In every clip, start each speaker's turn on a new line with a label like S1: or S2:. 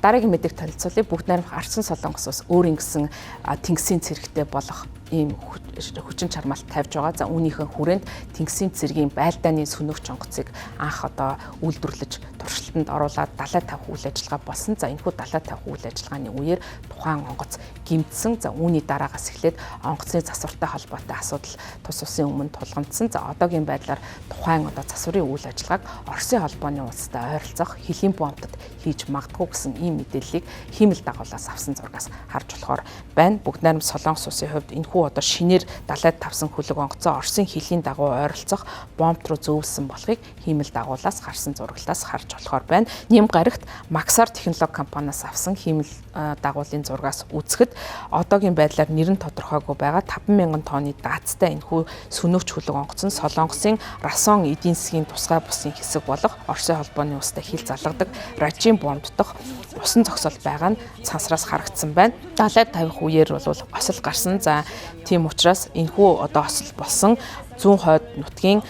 S1: дараагийн мэдээг танилцуулъя. Бүгд найрамдах Ардсан Солонгос ус өөрийн гэсэн тэнгисийн цэрэгтэй болох ийм хүчин чармаалт тавьж байгаа. За үүнийхэн хүрээнд тэнгисийн цэргийн байлдааны сөнөг чонгоцыг анх одоо үйлдвэрлэж туршилтанд оруулаад далай тавих үйл ажиллагаа болсон. За энэхүү далай тавих үйл ажиллагааны үеэр тухайн онгоц гэмтсэн. За үүний дараагаас эхлээд онгоцны засвартай холбоотой асуудал тус улсын өмнө тулгамдсан. За одоогийн байдлаар тухайн одоо засварын үйл ажиллагааг Оросын холбооны улстай ойролцох хөлийн бомбтод хийж магадгүй гэсэн ийм мэдээллийг хиймэл дагуулаас авсан зургаас харж болохоор байна. Бүгд найрамд Солонгос улсын хувьд энэхүү одоо шинээр далайд тавсан хөлөг онгоцоо Оросын хөлийн дагуу ойролцох бомб руу зөөвсөн болохыг хиймэл дагуулаас харсан зураглаас харж болохоор байна. Нэм гарагт Maxar технологи компаниас авсан хиймэл дагуулын зургаас үзэхэд одоогийн байдлаар нэр нь тодорхойгүй байгаа 50000 тонны даацтай энэхүү сөнөөгч хөлөг онгоц нь Солонгосын Расон эдийн засгийн тусгай бусын хэсэг болох Оросын холбооны улстай хил залгадаг Ражин бомб дох усан зогсол байгаа нь цансраас харагдсан байна. Далайд тавих үеэр бол осол гарсан. За тийм учраас энэхүү одоо осол болсон зүүн хойд нутгийн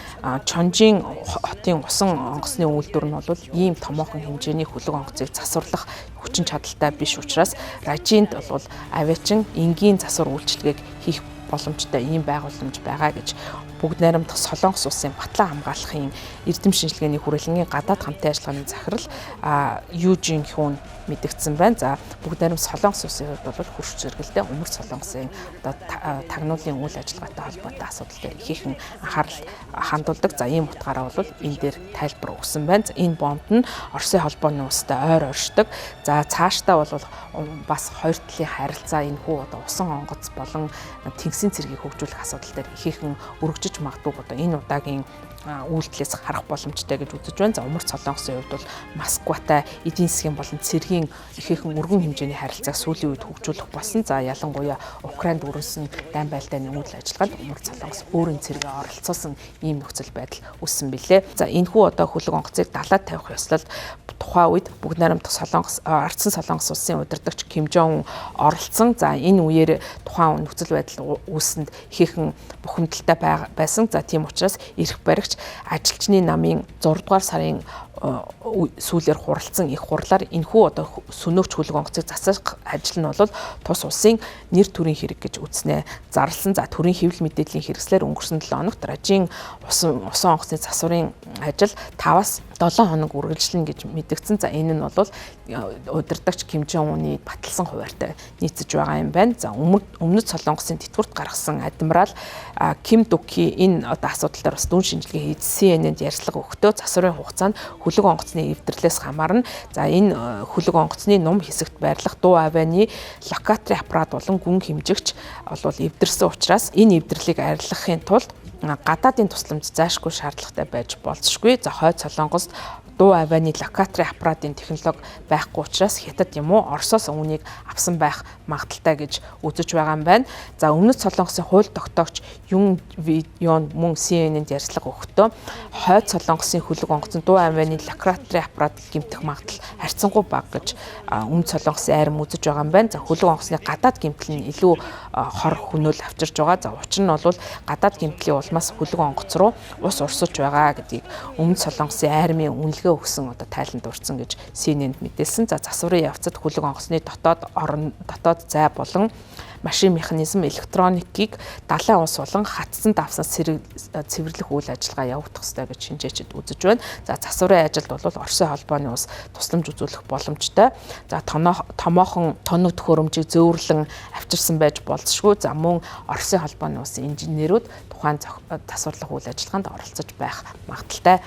S1: Чонжин хотын усан онгоцны үйлдвэр нь бол ийм томоохон хэмжээний хөлөг онгоцыг засварлах хүчин чадалтай биш учраас Ражинд бол авиачин энгийн засвар үйлчилгээг хийх боломжтой ийм байгууламж байгаа гэж бүгд найрамдах Солонгос улсын батлан хамгаалахын эрдэм шинжилгээний хүрээлэнгийн гадаад хамтын ажиллагааны захирал Южин Хүн мэдгдсэн байна. За бүгд найрамд Солонгос улсын хувьд бол хөрш зэрэгэлдээ Өмнөд Солонгосын одоо тагнуулын үйл ажиллагаатай холбоотой асуудал дээр ихээхэн анхаарал хандуулдаг. За ийм утгаараа бол энэ дээр тайлбар өгсөн байна. Энэ бомб нь Оросын холбооны улстай ойр оршдог. За цаашдаа бол бас хоёр талын харилцаа энэхүү одоо усан онгоц болон тэнгисийн цэргийг хөгжүүлэх асуудал дээр ихээхэн өргөжж магадгүй одоо энэ удаагийн үйлдэлээс харах боломжтой гэж үзэж байна. За Өмнөд Солонгосын хувьд бол Москватай эдийн засгийн болон цэргийн ихээхэн өргөн хэмжээний харилцааг сүүлийн үед хөгжүүлэх болсон. За ялангуяа Украинд өрнөсөн дайн байлдааны үйл ажиллагаанд Өмнөд Солонгос өөрийн цэргээ оролцуулсан ийм нөхцөл байдал үүссэн билээ. За энэхүү одоо хөлөг онгоцыг далайд тавих ёслол тухайн үед бүгд найрамдах Солонгос Ардсан Солонгос улсын удирдагч Ким Жон оролцсон. За энэ үеэр тухайн нөхцөл байдал үүсэнд ихээхэн бухимдалтай байсан. За тийм учраас эрх баригч ажилчны намын 6 дугаар сарын сүүлээр хуралцсан их хурлаар энэхүү одоо сөнөөгч хөлөг онгоцыг засах ажил нь бол тус улсын нэр төрийн хэрэг гэж үзнэ зарласан. За төрийн хэвлэл мэдээллийн хэрэгслээр өнгөрсөн 7 хоногт Ражин усан онгоцны засварын ажил 5-аас 7 хоног үргэлжлэнэ гэж мэдгдсэн. За энэ нь бол удирдагч Ким Жон Уны баталсан хуваартай нийцэж байгаа юм байна. За Өмнөд Солонгосын тэтгэврт гаргасан адмирал Ким Дуки энэ одоо асуудал дээр бас дүн шинжилгээ хийж CNN-д ярьцлага өгтөө засварын хугацаанд хөлөг онгоцны эвдэрлээс хамаарна. За энэ хөлөг онгоцны нум хэсэгт байрлах дуу авианы локаторын аппарат болон гүн хэмжигч бол эвдэрсэн учраас энэ эвдэрлийг арилгахын тулд гадаадын тусламж заашгүй шаардлагатай байж болзошгүй. За хойд Солонгост дуу авианы локаторын аппаратын технологи байхгүй учраас Хятад юм уу Оросоос үүнийг авсан байх магадaltaй гэж үзэж байгаа юм байна. За Өмнөд Солонгосын хууль тогтоогч Юн Вион мөн CNN-д ярьцлага өгөхдөө хойд Солонгосын хөлөг онгоцны дуу авианы локаторын аппарат гэмтэх магадлал харьцангуй бага гэж Өмнөд Солонгосын айрам үзэж байгаа юм байна. За хөлөг онгоцны гадаад гэмтэл нь илүү хор хөнөөл авчирж байгаа. За учир нь бол гадаад гэмтлийн улмаас хөлөг онгоц руу ус урсаж байгаа гэдгийг Өмнөд Солонгосын айрмын үнэлгээ өгсөн одоо тайланд урьдсан гэж CNN-д мэдээлсэн. За засварын явцад хөлөг онгоцны дотоод зай болон машин механизм электроникийг далайн ус болон хатсан давсан цэвэрлэх үйл ажиллагаа явагдах ёстой гэж шинжээчид үзэж байна. За засварын ажилд бол Оросын холбооны улс тусламж үзүүлэх боломжтой. За томоохон тоног төхөөрөмжийг зөөврлөн авчирсан байж болзошгүй. За мөн Оросын холбооны улсын инженерүүд тухайн засварлах үйл ажиллагаанд оролцож байх магадaltaй.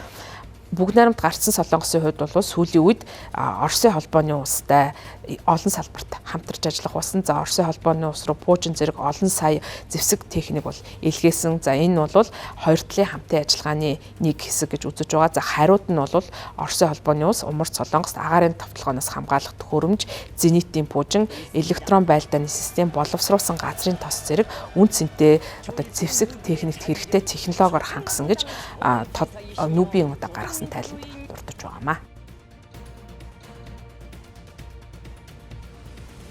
S1: Бүгд найрамд Ардсан Солонгосын хувьд бол сүүлийн үед Оросын холбооны улстай олон салбарт хамтарч ажиллах болсон. За Оросын холбооны улс руу пуужин зэрэг олон сая зэвсэг техник бол илгээсэн. За энэ бол хоёр талын хамтын ажиллагааны нэг хэсэг гэж үзэж байгаа. За хариуд нь бол Оросын холбооны улс Өмнөд Солонгост агаарын тавталгаанаас хамгаалах төхөөрөмж, зенитийн пуужин, электрон байлдааны систем, боловсруулсан газрын тос зэрэг үн цэнтэй одоо зэвсэг техникт хэрэгтэй технологиор хангасан гэж нүүбийн удаа гаргасан тайланд дурдж байгаамаа.